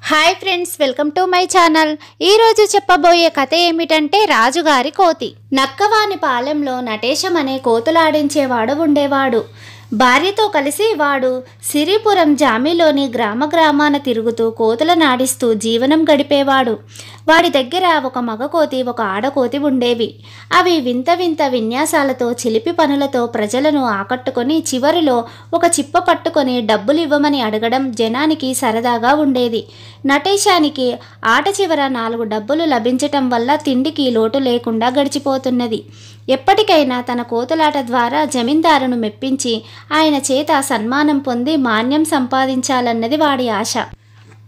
Hi friends, welcome to my channel. ఈరోజు చెప్పబోయే కథ ఏమిటంటే రాజుగారి కోతి. నక్కవాని పాలెంలో నటేశం అనే కోతులాడించేవాడు ఉండేవాడు. భార్యతో కలిసి వాడు సిరిపురం జామీలోని గ్రామాన తిరుగుతూ కోతులను ఆడిస్తూ జీవనం గడిపేవాడు. వాడి దగ్గర ఒక మగకోతి, ఒక ఆడకోతి ఉండేవి. అవి వింత వింత విన్యాసాలతో, చిలిపి పనులతో ప్రజలను ఆకట్టుకొని చివరిలో ఒక చిప్ప పట్టుకొని డబ్బులు ఇవ్వమని అడగడం జనానికి సరదాగా ఉండేది. నటేశానికి ఆట చివర 4 డబ్బులు లభించటం వల్ల తిండికి లోటు లేకుండా గడిచిపోతున్నది. ఎప్పటికైనా తన కోతులాట ద్వారా జమీందారును మెప్పించి ఆయన చేత సన్మానం పొంది మాన్యం సంపాదించాలన్నది వాడి ఆశ.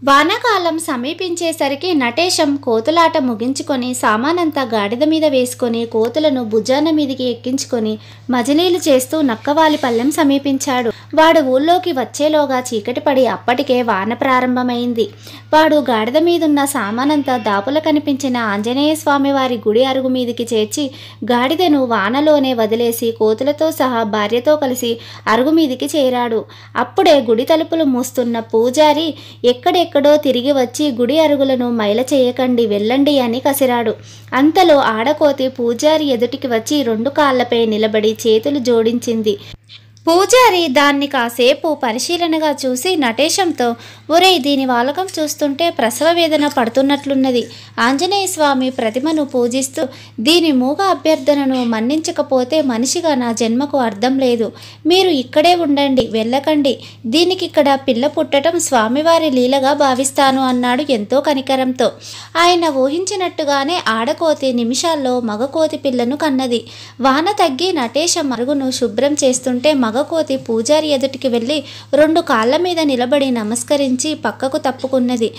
వానాకాలం సమీపించేసరికి నటేశం కోతులాట ముగించుకొని సామానంతా గాడిద మీద వేసుకొని కోతులను భుజాన మీదికి ఎక్కించుకొని మజిలీలు చేస్తూ నక్కవాలి పల్లెం సమీపించాడు. వాడు ఊళ్ళోకి వచ్చేలోగా చీకటి పడి అప్పటికే వాన ప్రారంభమైంది. వాడు గాడిద మీదున్న సామానంతా దాపుల కనిపించిన ఆంజనేయ స్వామి వారి గుడి అరుగు మీదికి చేర్చి గాడిదను వానలోనే వదిలేసి కోతులతో సహా భార్యతో కలిసి అరుగు మీదికి చేరాడు. అప్పుడే గుడి తలుపులు మూస్తున్న పూజారి ఎక్కడెక్కడో తిరిగి వచ్చి గుడి అరుగులను మైల చేయకండి, వెళ్ళండి అని కసిరాడు. అంతలో ఆడకోతి పూజారి ఎదుటికి వచ్చి 2 కాళ్లపై నిలబడి చేతులు జోడించింది. పూజారి దాన్ని కాసేపు పరిశీలనగా చూసి నటేశంతో, ఒరేయ్, దీని వాలకం చూస్తుంటే ప్రసవ వేదన పడుతున్నట్లున్నది. ఆంజనేయ స్వామి ప్రతిమను పూజిస్తూ దీని మూగ అభ్యర్థనను మన్నించకపోతే మనిషిగా నా జన్మకు అర్థం లేదు. మీరు ఇక్కడే ఉండండి, వెళ్ళకండి. దీనికిక్కడ పిల్ల పుట్టడం స్వామివారి లీలగా భావిస్తాను అన్నాడు ఎంతో కనికరంతో. ఆయన ఊహించినట్టుగానే ఆడకోతి నిమిషాల్లో మగకోతి పిల్లను కన్నది. వాన తగ్గి నటేశం అరుగును శుభ్రం చేస్తుంటే మగకోతి పూజారి ఎదుటికి వెళ్ళి 2 కాళ్ల మీద నిలబడి నమస్కరించి పక్కకు తప్పుకున్నది.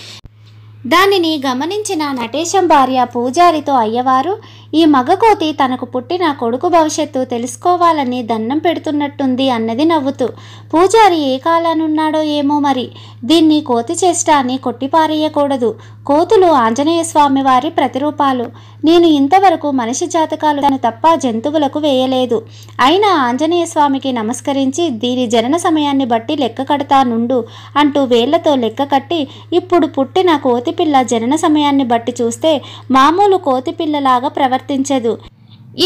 దానిని గమనించిన నటేశం భార్య పూజారితో, అయ్యవారు, ఈ మగకోతి తనకు పుట్టిన కొడుకు భవిష్యత్తు తెలుసుకోవాలని దండం పెడుతున్నట్టుంది అన్నది నవ్వుతూ. పూజారి ఏ కాలానున్నాడో ఏమో మరి, దీన్ని కోతి చేష్ట అని కొట్టిపారేయకూడదు. కోతులు ఆంజనేయ స్వామి వారి ప్రతిరూపాలు. నేను ఇంతవరకు మనిషి జాతకాలు తప్ప జంతువులకు వేయలేదు. అయినా ఆంజనేయ స్వామికి నమస్కరించి దీని జనన సమయాన్ని బట్టి లెక్క కడతానుండు అంటూ వేళ్లతో లెక్క కట్టి ఇప్పుడు పుట్టిన కోతిపిల్ల జనన సమయాన్ని బట్టి చూస్తే మామూలు కోతిపిల్లలాగా ప్రవర్తించదు.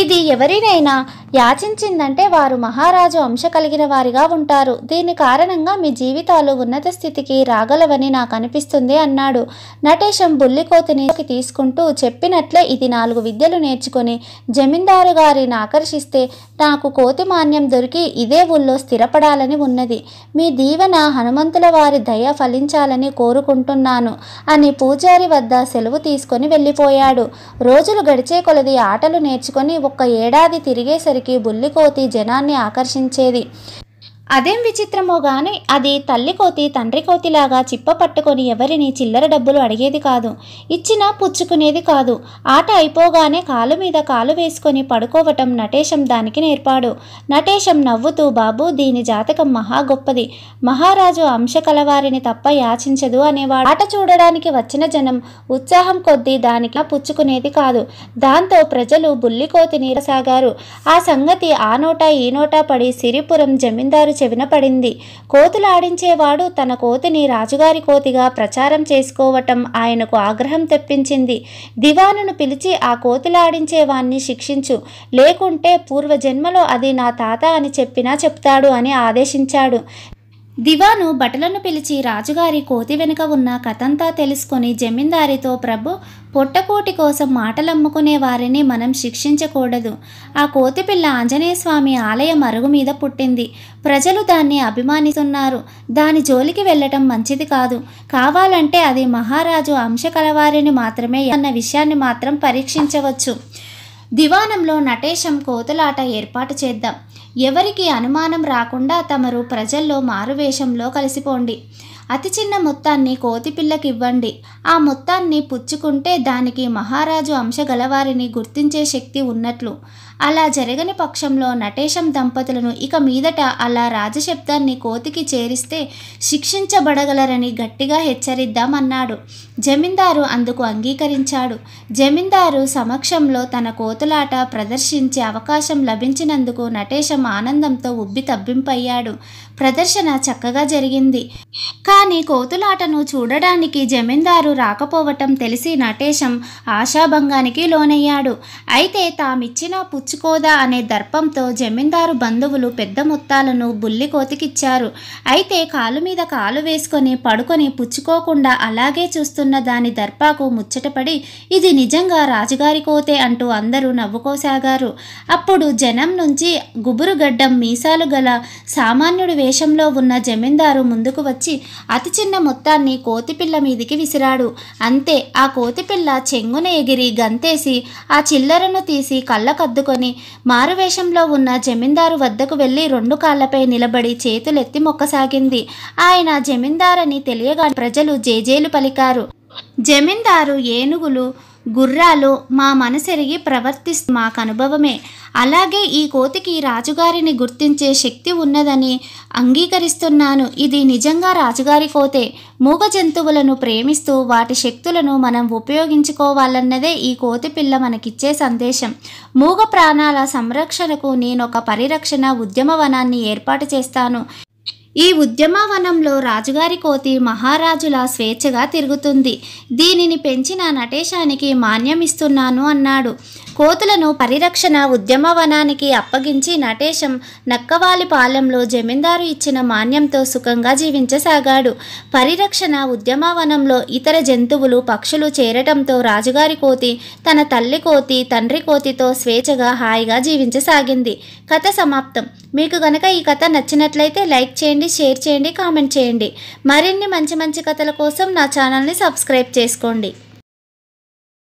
ఇది ఎవరినైనా యాచించిందంటే వారు మహారాజు అంశ కలిగిన వారిగా ఉంటారు. దీని కారణంగా మీ జీవితాలు ఉన్నత స్థితికి రాగలవని నాకు అనిపిస్తుంది అన్నాడు. నటేశం బుల్లికోతిని తీసుకుంటూ, చెప్పినట్లే ఇది 4 విద్యలు నేర్చుకొని జమీందారు గారిని ఆకర్షిస్తే నాకు కోతి మాన్యం దొరికి ఇదే ఊళ్ళో స్థిరపడాలని ఉన్నది. మీ దీవెన హనుమంతుల వారి దయ ఫలించాలని కోరుకుంటున్నాను అని పూజారి వద్ద సెలవు తీసుకొని వెళ్ళిపోయాడు. రోజులు గడిచే కొలది ఆటలు నేర్చుకొని 1 ఏడాది తిరిగేసరికి బుల్లికోతి జనాన్ని ఆకర్షించేది. అదేం విచిత్రమో గాని అది తల్లి కోతి తండ్రి కోతిలాగా చిప్ప పట్టుకొని ఎవరిని చిల్లర డబ్బులు అడిగేది కాదు, ఇచ్చినా పుచ్చుకునేది కాదు. ఆట అయిపోగానే కాలు మీద కాలు వేసుకొని పడుకోవటం నటేశం దానికి నేర్పాడు. నటేశం నవ్వుతూ, బాబు, దీని జాతకం మహా గొప్పది. మహారాజు అంశ కలవారిని తప్ప యాచించదు అనేవాడు. ఆట చూడడానికి వచ్చిన జనం ఉత్సాహం కొద్దీ దానికి పుచ్చుకునేది కాదు. దాంతో ప్రజలు బుల్లికోతిని సాగారు. ఆ సంగతి ఆ నోటా ఈ నోటా పడి సిరిపురం జమీందారు చెవిన పడింది. కోతులాడించేవాడు తన కోతిని రాజుగారి కోతిగా ప్రచారం చేసుకోవటం ఆయనకు ఆగ్రహం తెప్పించింది. దివానును పిలిచి ఆ కోతులాడించేవాణ్ణి శిక్షించు, లేకుంటే పూర్వజన్మలో అది నా తాత అని చెప్పినా చెప్తాడు అని ఆదేశించాడు. దివాను భటులను పిలిచి రాజుగారి కోతి వెనుక ఉన్న కథంతా తెలుసుకొని జమీందారితో, ప్రభు, పొట్టకోటి కోసం మాటలమ్ముకునే వారిని మనం శిక్షించకూడదు. ఆ కోతిపిల్ల ఆంజనేయ స్వామి ఆలయం అరుగు మీద పుట్టింది. ప్రజలు దాన్ని అభిమానిస్తున్నారు. దాని జోలికి వెళ్ళటం మంచిది కాదు. కావాలంటే అది మహారాజు అంశ కలవారిని మాత్రమే అన్న విషయాన్ని మాత్రం పరీక్షించవచ్చు. దివానంలో నటేశం కోతులాట ఏర్పాటు చేద్దాం. ఎవరికి అనుమానం రాకుండా తమరు ప్రజల్లో మారువేషంలో కలిసిపోండి. అతి చిన్న మొత్తాన్ని కోతిపిల్లకి ఇవ్వండి. ఆ మొత్తాన్ని పుచ్చుకుంటే దానికి మహారాజు అంశ గలవారిని గుర్తించే శక్తి ఉన్నట్లు. అలా జరగని పక్షంలో నటేశం దంపతులను ఇక మీదట అలా రాజశబ్దాన్ని కోతికి చేరిస్తే శిక్షించబడగలరని గట్టిగా హెచ్చరిద్దామన్నాడు. జమీందారు అందుకు అంగీకరించాడు. జమీందారు సమక్షంలో తన కోతులాట ప్రదర్శించే అవకాశం లభించినందుకు నటేశం ఆనందంతో ఉబ్బి తబ్బింపయ్యాడు. ప్రదర్శన చక్కగా జరిగింది. కానీ కోతులాటను చూడడానికి జమీందారు రాకపోవటం తెలిసి నటేశం ఆశాభంగానికి లోనయ్యాడు. అయితే తామిచ్చిన పుచ్చుకోదా అనే దర్పంతో జమీందారు బంధువులు పెద్ద మొత్తాలను బుల్లి కోతికిచ్చారు. అయితే కాలు మీద కాలు వేసుకొని పడుకొని పుచ్చుకోకుండా అలాగే చూస్తున్న దాని దర్పాకు ముచ్చటపడి ఇది నిజంగా రాజుగారి కోతే అంటూ అందరూ నవ్వుకోసాగారు. అప్పుడు జనం నుంచి గుబురుగడ్డం మీసాలు గల సామాన్యుడి వేషంలో ఉన్న జమీందారు ముందుకు వచ్చి అతి చిన్న మొత్తాన్ని కోతిపిల్ల మీదికి విసిరాడు. అంతే, ఆ కోతిపిల్ల చెంగున ఎగిరి గంతేసి ఆ చిల్లరను తీసి కళ్ళకద్దుకొని మారువేషంలో ఉన్న జమీందారు వద్దకు వెళ్ళి 2 కాళ్లపై నిలబడి చేతులెత్తి మొక్కసాగింది. ఆయన జమీందారని తెలియగా ప్రజలు జేజేలు పలికారు. జమీందారు ఏనుగులు గుర్రాలు మా మనసెరిగి ప్రవర్తిస్తూ మాకు అనుభవమే. అలాగే ఈ కోతికి రాజుగారిని గుర్తించే శక్తి ఉన్నదని అంగీకరిస్తున్నాను. ఇది నిజంగా రాజుగారి కోతే. మూగ జంతువులను ప్రేమిస్తూ వాటి శక్తులను మనం ఉపయోగించుకోవాలన్నదే ఈ కోతి పిల్ల మనకిచ్చే సందేశం. మూగ ప్రాణాల సంరక్షణకు నేనొక పరిరక్షణ ఉద్యమవనాన్ని ఏర్పాటు చేస్తాను. ఈ ఉద్యమవనంలో రాజుగారి కోతి మహారాజుల స్వేచ్ఛగా తిరుగుతుంది. దీనిని పెంచిన నటేశానికి మాన్యమిస్తున్నాను అన్నాడు. కోతులను పరిరక్షణ ఉద్యమవనానికి అప్పగించి నటేశం నక్కవాలిపాలెంలో జమీందారు ఇచ్చిన మాన్యంతో సుఖంగా జీవించసాగాడు. పరిరక్షణ ఉద్యమవనంలో ఇతర జంతువులు పక్షులు చేరటంతో రాజుగారి కోతి తన తల్లి కోతి తండ్రి కోతితో స్వేచ్ఛగా హాయిగా జీవించసాగింది. కథ సమాప్తం. మీకు గనక ఈ కథ నచ్చినట్లయితే లైక్ చేయండి, షేర్ చేయండి, కామెంట్ చేయండి. మరిన్ని మంచి మంచి కథల కోసం నా ఛానల్ని సబ్స్క్రైబ్ చేసుకోండి.